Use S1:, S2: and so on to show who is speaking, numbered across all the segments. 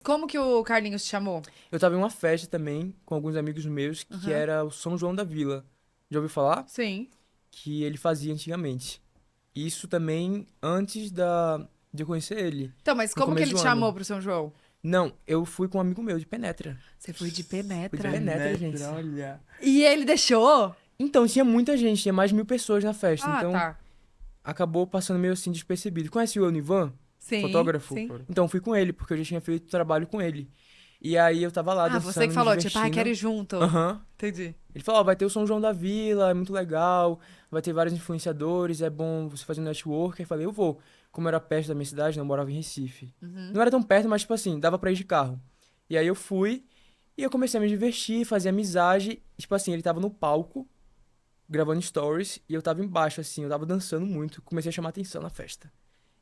S1: Como que o Carlinhos te chamou?
S2: Eu tava em uma festa também, com alguns amigos meus, que
S1: Aham.
S2: era o São João da Vila. Já ouviu falar?
S1: Sim.
S2: Que ele fazia antigamente. Isso também antes de eu conhecer ele,
S1: Então, mas
S2: no
S1: como que
S2: começo
S1: ele
S2: do
S1: te
S2: ano.
S1: chamou pro São João?
S2: Não, eu fui com um amigo meu de Penetra.
S1: Você foi de
S2: Fui de
S1: penetra.
S2: Penetra, gente.
S3: Penetra, olha.
S1: E ele deixou?
S2: Então, tinha muita gente, tinha mais de 1.000 pessoas na festa,
S1: Ah,
S2: então
S1: tá.
S2: acabou passando meio assim despercebido. Conhece o Onivan,
S1: Sim,
S2: fotógrafo?
S1: sim.
S2: Então fui com ele, porque eu já tinha feito trabalho com ele. E aí eu tava lá
S1: Ah, você que
S2: dançando, me
S1: falou, tipo, ai, quero ir
S2: divertindo.
S1: junto.
S2: Aham.
S1: Entendi.
S2: Ele falou, ó, vai ter o São João da Vila, é muito legal, vai ter vários influenciadores, é bom você fazer um network. Aí falei, eu vou. Como era perto da minha cidade, não morava em Recife.
S1: Uhum.
S2: Não era tão perto, mas tipo assim, dava pra ir de carro. E aí eu fui, e eu comecei a me divertir, fazer amizade. Tipo assim, ele tava no palco, gravando stories, e eu tava embaixo, assim, eu tava dançando muito. Comecei a chamar atenção na festa.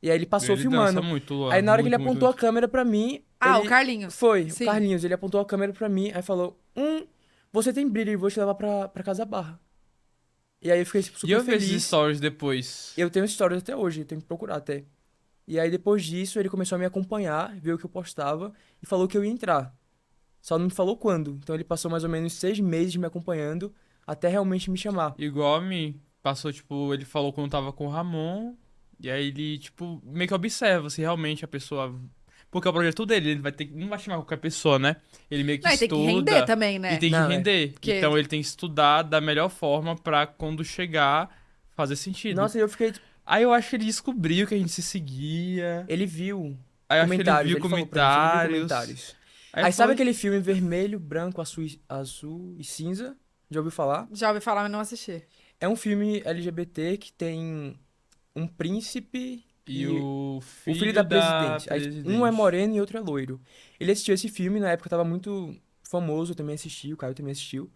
S2: E aí ele passou
S3: Ele dança
S2: filmando.
S3: muito,
S2: Aí
S3: Luan.
S2: na hora que ele
S3: Muito,
S2: apontou a
S3: muito.
S2: câmera pra mim,
S1: Ah, o
S2: ele...
S1: Carlinhos.
S2: Foi, o
S1: Sim.
S2: Carlinhos, ele apontou a câmera pra mim, aí falou, você tem brilho, vou te levar pra Casa Barra. E aí eu fiquei tipo,
S3: E
S2: super
S3: eu vi esses
S2: feliz.
S3: stories depois.
S2: Eu tenho stories até hoje, eu tenho que procurar até. E aí depois disso ele começou a me acompanhar, ver o que eu postava e falou que eu ia entrar. Só não me falou quando. Então ele passou mais ou menos 6 meses me acompanhando até realmente me chamar.
S3: Igual a mim. Passou, tipo, ele falou quando tava com o Ramon. E aí ele, tipo, meio que observa se realmente a pessoa. Porque é o projeto dele, ele vai ter que. Não vai chamar qualquer pessoa, né? Ele meio que
S1: Não, e tem que render
S3: estuda
S1: também,
S3: e
S1: né?
S3: tem que
S2: Não, é.
S3: render.
S1: Porque...
S3: Então ele tem que estudar da melhor forma pra quando chegar fazer sentido.
S2: Nossa, eu fiquei.
S3: Aí eu acho que ele descobriu que a gente se seguia.
S2: Ele viu
S3: Aí eu acho que ele
S2: comentários,
S3: viu
S2: ele falou pra gente, ele viu
S3: comentários.
S2: comentários.
S3: Aí
S2: Aí sabe
S3: foi.
S2: aquele filme vermelho, branco, azul e cinza? Já ouviu falar?
S1: Já ouvi falar, mas não assisti.
S2: É um filme LGBT que tem um príncipe
S3: E
S2: e
S3: o
S2: o filho
S3: filho
S2: da
S3: da
S2: presidente. Aí, um é
S3: presidente.
S2: moreno e outro é loiro. Ele assistiu esse filme, na época tava muito famoso, eu também assisti, o Caio também assistiu.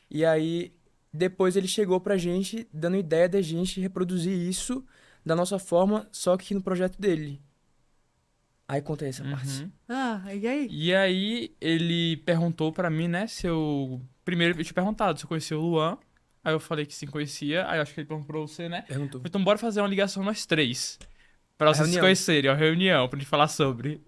S2: E aí, depois ele chegou pra gente, dando ideia da gente reproduzir isso da nossa forma, só que no projeto dele. Aí conta essa parte.
S3: Uhum.
S1: Ah, e aí?
S3: E aí ele perguntou pra mim, né, se eu... Primeiro eu tinha perguntado se eu conhecia o Luan. Aí eu falei que sim, conhecia. Aí eu acho que ele perguntou pra você, né?
S2: Perguntou.
S3: Então bora fazer uma ligação nós três. Pra
S2: A
S3: vocês se
S2: reunião.
S3: conhecerem, uma reunião, pra gente falar sobre.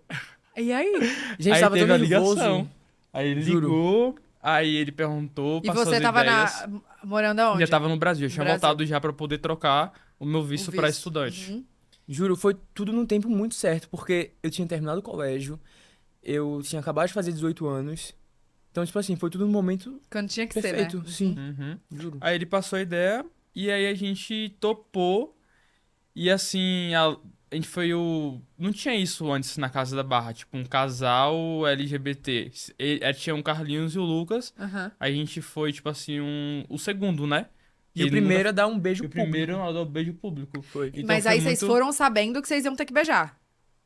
S1: E aí?
S2: Gente,
S3: Aí
S2: tava tão
S3: teve a
S2: nervoso.
S3: ligação. Aí ele
S2: Juro.
S3: ligou, aí ele perguntou,
S1: E
S3: passou
S1: você
S3: as
S1: tava
S3: ideias.
S1: morando
S3: Já
S1: aonde?
S3: tava no Brasil, eu
S1: No
S3: tinha
S1: Brasil.
S3: voltado já pra poder trocar o meu
S1: O
S3: visto pra
S1: visto.
S3: estudante.
S1: Uhum.
S2: Juro, foi tudo num tempo muito certo, porque eu tinha terminado o colégio, eu tinha acabado de fazer 18 anos. Então, tipo assim, foi tudo num momento
S1: Quando tinha que ser, né?
S2: perfeito, sim,
S3: Uhum.
S2: juro.
S3: Aí ele passou a ideia e aí a gente topou. E assim, a gente foi o. Não tinha isso antes na Casa da Barra, tipo, um casal LGBT. Tinha um Carlinhos e o Lucas.
S1: Aham.
S3: Aí a gente foi, tipo assim, o segundo, né?
S2: E
S3: Que
S2: o
S3: nunca.
S2: primeiro é dar um beijo
S3: E o primeiro
S2: público.
S3: é o beijo público.
S2: Foi.
S3: Então
S1: Mas
S3: foi
S1: aí vocês
S3: muito.
S1: foram sabendo que vocês iam ter que beijar.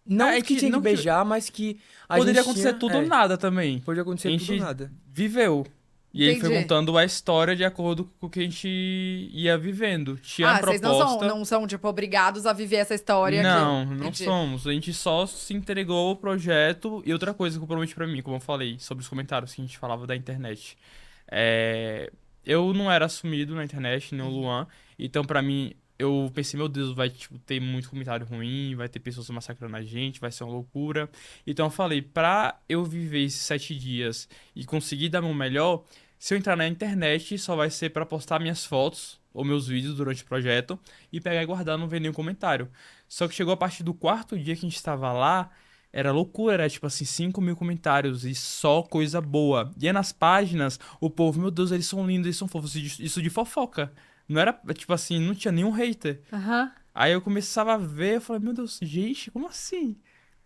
S2: Não
S3: A
S2: que
S3: gente
S2: tinha que
S3: não
S2: beijar, mas que a
S3: Poderia
S2: gente
S3: acontecer
S2: tinha...
S3: tudo ou nada também.
S2: Pode
S3: A
S2: acontecer tudo ou
S3: gente
S2: nada.
S3: viveu. E ele foi
S1: Entendi.
S3: contando a história de acordo com o que a gente ia vivendo. Tinha a
S1: Ah, vocês
S3: proposta.
S1: não são, tipo, obrigados a viver essa história aqui.
S3: Não
S1: Entendi.
S3: somos. A gente só se entregou ao projeto. E outra coisa que eu prometi pra mim, como eu falei, sobre os comentários que a gente falava da internet. É... Eu não era assumido na internet, nem o Luan. Então, pra mim, eu pensei, meu Deus, vai tipo, ter muito comentário ruim, vai ter pessoas massacrando a gente, vai ser uma loucura. Então, eu falei, pra eu viver esses 7 dias e conseguir dar meu melhor, se eu entrar na internet, só vai ser pra postar minhas fotos ou meus vídeos durante o projeto e pegar e guardar, não ver nenhum comentário. Só que chegou a partir do quarto dia que a gente estava lá, era loucura, era tipo assim, 5.000 comentários e só coisa boa. E aí nas páginas, o povo, meu Deus, eles são lindos, eles são fofos, isso de fofoca. Não era, tipo assim, não tinha nenhum hater.
S1: Aham.
S3: Aí eu começava a ver, eu falei, meu Deus, gente, como assim?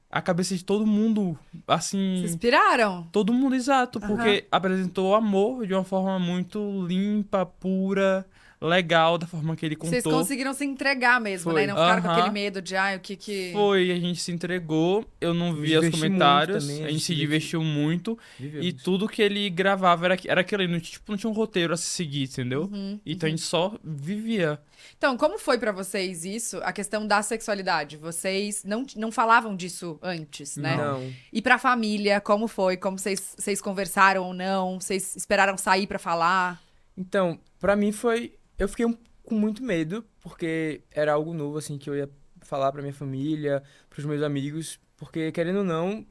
S3: A cabeça de todo mundo,
S1: Vocês
S3: assim,
S1: piraram?
S3: todo mundo exato,
S1: Aham.
S3: porque apresentou o amor de uma forma muito limpa, pura, legal, da forma que ele
S1: Vocês
S3: contou.
S1: conseguiram se entregar mesmo, né? E
S2: Foi.
S1: não ficaram com aquele
S3: Aham.
S1: medo de, ai, o que que...
S3: Foi, a gente se entregou, eu não
S2: Me
S3: vi os
S2: diverti muito
S3: comentários,
S2: também,
S3: a
S2: a
S3: gente
S2: gente
S3: se
S2: se divertiu.
S3: divertiu muito e
S2: Vivemos.
S3: tudo que ele gravava era aquilo ali, não, tipo, não tinha um roteiro a se seguir, entendeu?
S1: Uhum,
S3: Então a
S1: uhum.
S3: gente só vivia.
S1: Então, como foi pra vocês isso, a questão da sexualidade? Vocês não falavam disso antes, né?
S3: Não.
S2: Não.
S1: E pra família, como foi? Como vocês conversaram ou não? Vocês esperaram sair pra falar?
S2: Então, pra mim foi... Eu fiquei com muito medo, porque era algo novo, assim, que eu ia falar pra minha família, pros meus amigos, porque, querendo ou não,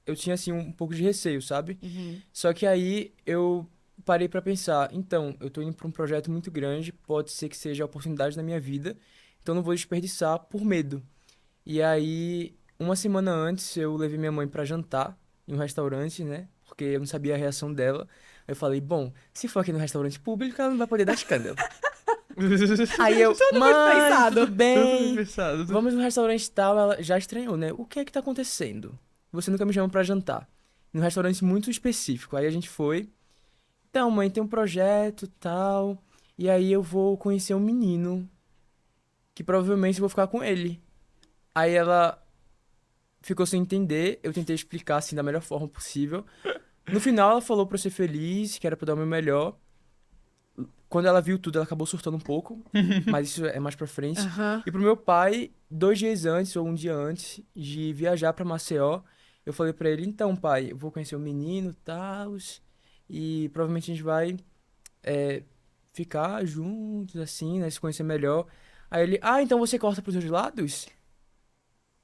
S2: eu tinha, assim, um pouco de receio, sabe?
S1: Uhum.
S2: Só que aí eu parei pra pensar, então, eu tô indo pra um projeto muito grande, pode ser que seja a oportunidade da minha vida, então não vou desperdiçar por medo. E aí, uma semana antes, eu levei minha mãe pra jantar em um restaurante, né? Porque eu não sabia a reação dela. Eu falei, bom, se for aqui no restaurante público, ela não vai poder dar escândalo. Aí eu, mãe,
S1: pensado.
S2: tudo
S3: Tudo bem
S2: bem?
S3: pensado.
S2: Vamos no restaurante e tal. Ela já estranhou, né? O que é que tá acontecendo? Você nunca me chama pra jantar. Num restaurante muito específico. Aí a gente foi. Então, mãe, tem um projeto e tal. E aí eu vou conhecer um menino que provavelmente eu vou ficar com ele. Aí ela ficou sem entender. Eu tentei explicar assim da melhor forma possível. No final, ela falou pra eu ser feliz, que era pra dar o meu melhor. Quando ela viu tudo, ela acabou surtando um pouco, mas isso é mais pra frente.
S1: Aham.
S2: E pro meu pai, 2 dias antes ou um dia antes de viajar pra Maceió, eu falei pra ele: então, pai, eu vou conhecer o menino, tal, e provavelmente a gente vai é, ficar juntos, assim, né, se conhecer melhor. Aí ele: ah, então você corta pros dois lados?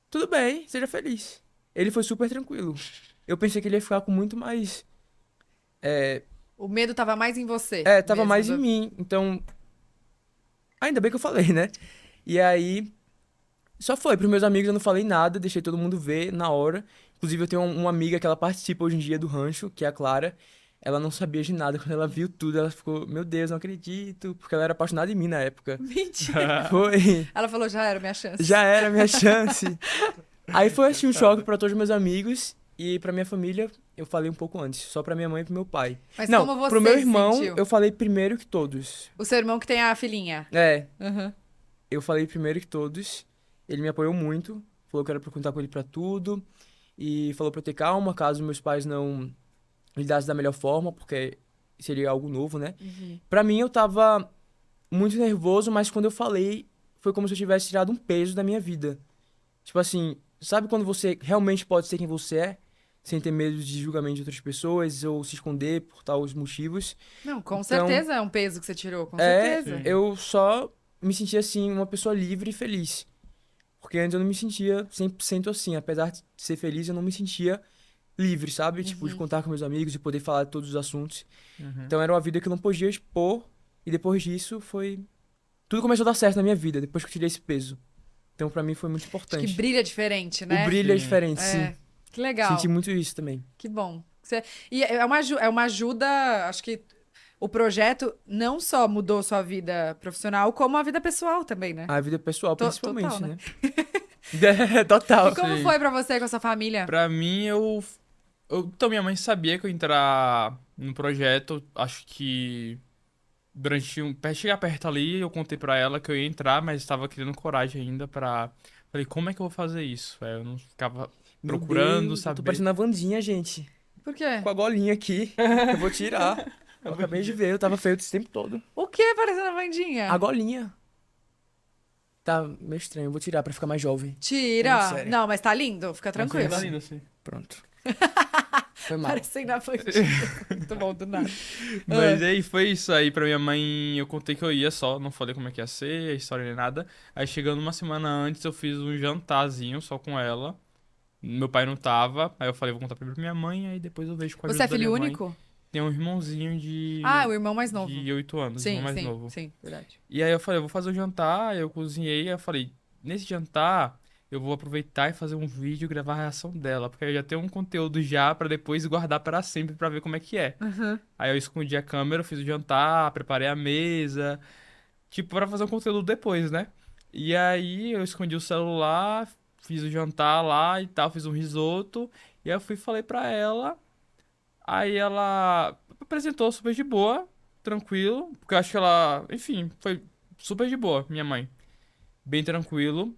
S2: Tudo bem, seja feliz. Ele foi super tranquilo. Eu pensei que ele ia ficar com muito mais. É,
S1: O medo tava mais em você
S2: tava
S1: mesmo.
S2: mais em mim. Então, ainda bem que eu falei, né? E aí, só foi. Pros meus amigos eu não falei nada, deixei todo mundo ver na hora. Inclusive, eu tenho uma amiga que ela participa hoje em dia do rancho, que é a Clara. Ela não sabia de nada. Quando ela viu tudo, ela ficou, meu Deus, não acredito. Porque ela era apaixonada em mim na época.
S1: Mentira.
S2: Foi.
S1: Ela falou, já era minha chance.
S2: Já era a minha chance. Aí foi assim um choque pra todos os meus amigos. E pra minha família, eu falei um pouco antes. Só pra minha mãe e pro meu pai.
S1: Mas
S2: Não,
S1: como você
S2: pro meu
S1: se
S2: irmão,
S1: sentiu?
S2: eu falei primeiro que todos.
S1: O seu irmão que tem a filhinha.
S2: É,
S1: Aham.
S2: eu falei primeiro que todos. Ele me apoiou muito. Falou que era pra contar com ele pra tudo. E falou pra eu ter calma, caso meus pais não lidassem da melhor forma, porque seria algo novo, né?
S1: Uhum.
S2: Pra mim, eu tava muito nervoso, mas quando eu falei, foi como se eu tivesse tirado um peso da minha vida. Tipo assim, sabe quando você realmente pode ser quem você é? Sem ter medo de julgamento de outras pessoas ou se esconder por tais motivos.
S1: Não, com
S2: Então,
S1: certeza é um peso que você tirou, com
S2: é,
S1: certeza.
S3: Sim.
S2: eu só me sentia assim, uma pessoa livre e feliz. Porque antes eu não me sentia 100% assim. Apesar de ser feliz, eu não me sentia livre, sabe? Tipo, de
S1: Uhum.
S2: contar com meus amigos e poder falar de todos os assuntos.
S3: Uhum.
S2: Então era uma vida que eu não podia expor. E depois disso foi. Tudo começou a dar certo na minha vida, depois que eu tirei esse peso. Então pra mim foi muito
S1: Acho que
S2: importante.
S1: brilha diferente,
S2: O
S1: né?
S2: brilho é
S3: Sim.
S2: diferente, sim.
S1: É, que legal.
S2: Senti muito isso também.
S1: Que bom. E é uma ajuda, acho que o projeto não só mudou sua vida profissional, como a vida pessoal também, né?
S2: A vida pessoal, principalmente,
S1: Total,
S2: né? Total.
S1: E como
S3: Sim.
S1: foi pra você com a sua família?
S3: Pra mim, então, minha mãe sabia que eu ia entrar no projeto. Acho que durante chegar perto ali, eu contei pra ela que eu ia entrar, mas estava criando coragem ainda pra. Falei, como é que eu vou fazer isso? Eu não ficava
S2: Meu
S3: procurando
S2: Deus, eu tô
S3: saber.
S2: parecendo a Wandinha, gente.
S1: Por quê?
S2: Com a golinha aqui. Eu vou tirar. Eu acabei de ver, eu tava feio esse tempo todo.
S1: O que parecendo a Wandinha?
S2: A golinha. Tá meio estranho, eu vou tirar pra ficar mais jovem.
S1: Tira.
S2: Muito sério.
S1: Não, mas tá lindo, fica tranquilo.
S3: Tá lindo assim.
S2: Pronto. Foi mal.
S1: Parecendo a Wandinha. Muito bom, do nada.
S3: Mas aí foi isso aí pra minha mãe. Eu contei que eu ia só, não falei como é que ia ser, a história nem nada. Aí chegando uma semana antes, eu fiz um jantarzinho só com ela. Meu pai não tava. Aí eu falei, vou contar primeiro pra minha mãe, aí depois eu vejo com a
S1: Você é
S3: ajuda da
S1: filho
S3: minha mãe.
S1: único?
S3: Tem um irmãozinho
S1: Ah, o irmão mais novo.
S3: de 8 anos,
S1: Sim,
S3: irmão mais
S1: sim,
S3: novo.
S1: sim, verdade.
S3: E aí eu falei, eu vou fazer o jantar, aí eu cozinhei, aí eu falei, nesse jantar eu vou aproveitar e fazer um vídeo e gravar a reação dela, porque eu já tenho um conteúdo já pra depois guardar pra sempre pra ver como é que é.
S1: Uhum.
S3: Aí eu escondi a câmera, fiz o jantar, preparei a mesa, tipo, pra fazer um conteúdo depois, né? E aí eu escondi o celular, fiz o jantar lá e tal, fiz um risoto, e aí eu fui e falei pra ela. Aí ela apresentou super de boa, tranquilo, porque eu acho que ela, enfim, foi super de boa, minha mãe. Bem tranquilo.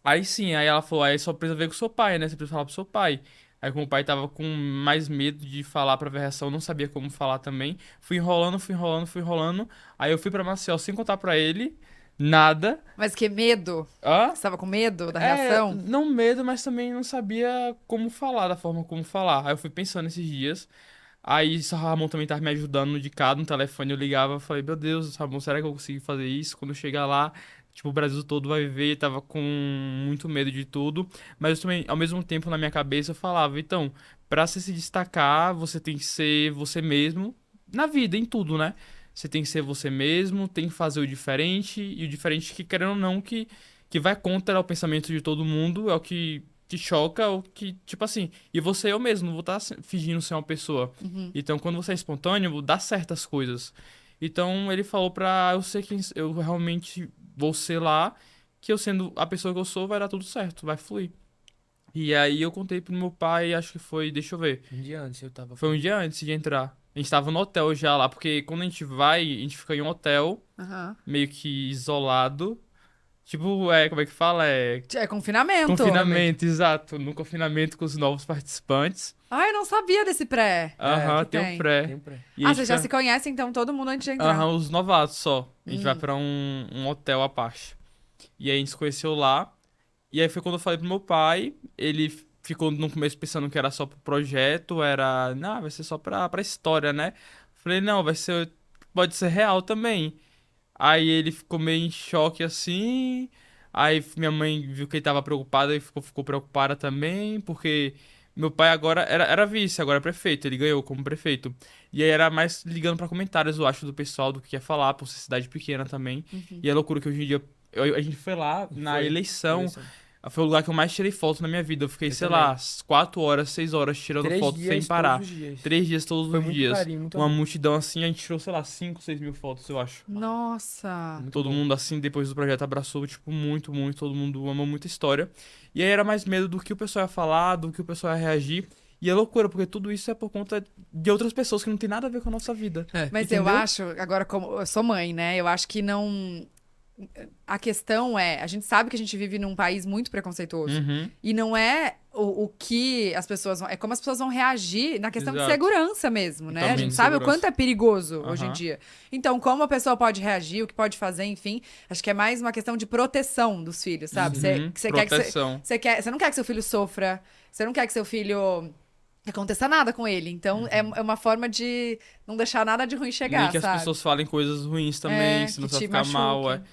S3: Aí sim, aí ela falou, aí só precisa ver com o seu pai, né? Você precisa falar pro seu pai. Aí como o pai tava com mais medo de falar pra ver a reação, não sabia como falar também. Fui enrolando, fui enrolando, fui enrolando. Aí eu fui pra Maceió sem contar pra ele nada.
S1: Mas que medo?
S3: Hã?
S1: Você tava com medo da
S3: É,
S1: reação?
S3: não medo, mas também não sabia como falar, da forma como falar. Aí eu fui pensando esses dias. Aí o Ramon também tava me ajudando de cada no telefone. Eu ligava e falei, meu Deus, Ramon, será que eu consigo fazer isso? Quando eu chegar lá, tipo, o Brasil todo vai ver, tava com muito medo de tudo, mas eu também, ao mesmo tempo, na minha cabeça, eu falava, então, pra você se destacar, você tem que ser você mesmo, na vida, em tudo, né? Você tem que ser você mesmo, tem que fazer o diferente, e o diferente que, querendo ou não, que vai contra o pensamento de todo mundo, é o que choca, o que, tipo assim, e você eu mesmo, não vou estar fingindo ser uma pessoa.
S1: Uhum.
S3: Então, quando você é espontâneo, dá certas coisas. Então, ele falou pra eu ser quem eu realmente vou ser lá, que eu sendo a pessoa que eu sou, vai dar tudo certo, vai fluir. E aí eu contei pro meu pai, acho que foi, deixa eu ver,
S2: Um dia antes eu tava.
S3: foi um dia antes de entrar. A gente tava no hotel já lá, porque quando a gente vai, a gente fica em um hotel,
S1: Aham.
S3: meio que isolado. Tipo, como é que fala?
S1: É confinamento.
S3: Confinamento, exato. No confinamento com os novos participantes.
S1: Ai, eu não sabia desse pré.
S3: Aham,
S1: que
S3: tem um pré.
S2: Tem um pré.
S3: E a
S1: Ah,
S3: gente
S1: vocês já
S3: fica-
S1: se conhecem, então, todo mundo antes de entrar.
S3: Aham, os novatos só. A gente vai
S1: Hum.
S3: pra um hotel à parte. E aí a gente se conheceu lá. E aí foi quando eu falei pro meu pai. Ele ficou no começo pensando que era só pro projeto. Era, não, vai ser só pra história, né? Falei, não, vai ser. Pode ser real também. Aí ele ficou meio em choque assim. Aí minha mãe viu que ele tava preocupado e ficou preocupada também, porque meu pai agora era vice, agora é prefeito, ele ganhou como prefeito. E aí era mais ligando pra comentários, eu acho, do pessoal, do que ia falar, por ser cidade pequena também.
S1: Uhum.
S3: E é loucura que hoje em dia. A gente foi lá na
S2: Foi.
S3: eleição,
S2: Eleição.
S3: foi o lugar que eu mais tirei foto na minha vida. Eu fiquei,
S2: Eu
S3: sei
S2: também.
S3: lá, 4 horas, 6 horas tirando
S2: 3
S3: foto sem
S2: dias,
S3: parar.
S2: todos os dias.
S3: 3 dias todos
S2: Foi
S3: os
S2: muito
S3: dias.
S2: carinho, muito
S3: Uma
S2: amor.
S3: multidão assim, a gente tirou, sei lá, 5, 6 mil fotos, eu acho.
S1: Nossa.
S2: Muito
S3: Todo
S2: bom.
S3: mundo, assim, depois do projeto abraçou, tipo, muito, muito. Todo mundo amou muito a história. E aí era mais medo do que o pessoal ia falar, do que o pessoal ia reagir. E é loucura, porque tudo isso é por conta de outras pessoas que não tem nada a ver com a nossa vida.
S1: Mas eu
S3: Entendeu?
S1: acho, agora, como eu sou mãe, né? Eu acho que não. A questão é, a gente sabe que a gente vive num país muito preconceituoso.
S3: Uhum.
S1: E não é o que as pessoas vão. É como as pessoas vão reagir na questão de
S3: Exato.
S1: segurança mesmo, né? A
S3: Também
S1: gente
S3: de
S1: sabe o
S3: segurança.
S1: quanto é perigoso hoje em
S3: Aham.
S1: dia. Então, como a pessoa pode reagir, o que pode fazer, enfim, acho que é mais uma questão de proteção dos filhos, sabe?
S3: Uhum.
S1: Você quer que
S3: Proteção.
S1: você não quer que seu filho sofra, você não quer que seu filho aconteça nada com ele. Então, é uma forma de não deixar nada de ruim chegar,
S3: Nem que as
S1: sabe?
S3: pessoas falem coisas ruins também, senão
S1: que
S3: você vai
S1: te
S3: ficar mal.
S1: machuquem.